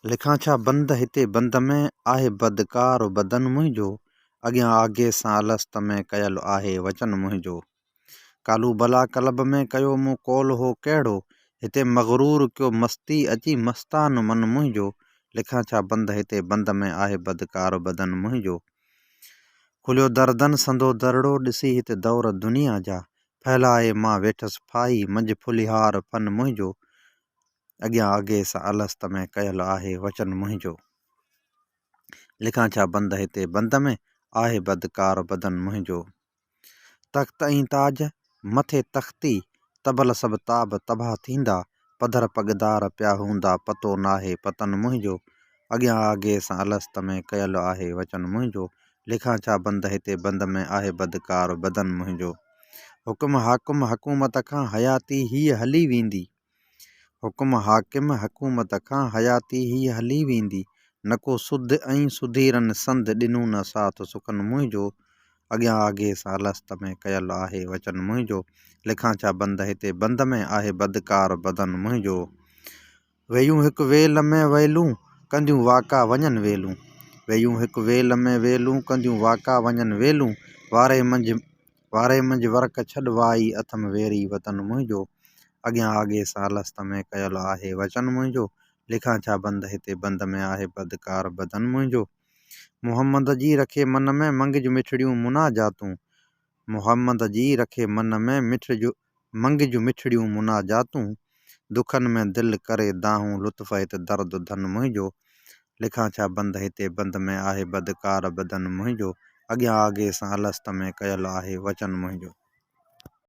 लिखां छा बंद हिते बंद में आहे बदकार बदन मुंहिंजो, अॻियां आगे सां अलस्त में कयल आहे वचन मुंहिंजो। कालू भला कलब में कयो मूं कौल हो कहिड़ो, हिते मग़रूर कयो मस्ती अची मस्तान मन मुंहिंजो। लिखां छा बंद हिते बंद में आहे बदकार बदन मुंहिंजो। खुलियो दर्दन संदो दरड़ो ॾिसी हिते दौर दुनिया जा, फैलाए मां वेठसि फाही मंझि फुलिहार फन मुंहिंजो। अॻियां आगे सां अलस्त में कयल आहे वचन मुंहिंजो। लिखां छा बंद हिते बंद में आहे बदकार बदन मुंहिंजो। तख़्त ऐं ताज मथे तख़्ती तबल सभु ताब तबाह थींदा, पधर पगदार पिया हूंदा पतो नाहे पतन मुंहिंजो। अॻियां आगे सां अलस्त में कयल आहे वचन मुंहिंजो। लिखां छा बंद हिते बंद में आहे बदकार बदन मुंहिंजो। हुकुम हाकुम हकूमत खां हयाती हीअ हली वेंदी, हुकुम हाकिम हकूमत खां हयाती हीअ हली वेंदी। न को सुध ऐं सुधीरनि संद ॾिनू न साथ सुखन मुंहिंजो। अॻियां आगे सां अलस्त में कयल आहे वचन मुंहिंजो। लिखां छा बंद हिते बंद में आहे बदकार बदन मुंहिंजो। वेयूं हिकु वेल में वेलूं कंदियूं वाका वञनि वेलूं, वेयूं हिकु वेल में वेलूं कंदियूं वाका वञनि वेलूं। वारे मंझि वर्क छॾ वाई अथम वेरी वतन मुंहिंजो। अॻियां आगे सां अलस्त में कयल आहे वचन मुंहिंजो। लिखां छा बंद हिते बंद में आहे बदकार बदन मुंहिंजो। मुहम्मद जी रखे मन में मंगिज मिठड़ियूं मुनाजातूं, मुहम्मद जी रखे मन में मंगिज मिठड़ियूं मुनाजातूं। दुखन में दिल करे दाहूं लुत्फ़ हिते दर्द धन मुंहिंजो। लिखां छा बंद हिते बंद में आहे बदकार बदन मुंहिंजो। अॻियां आगे सां अलस्त में कयल आहे वचन मुंहिंजो।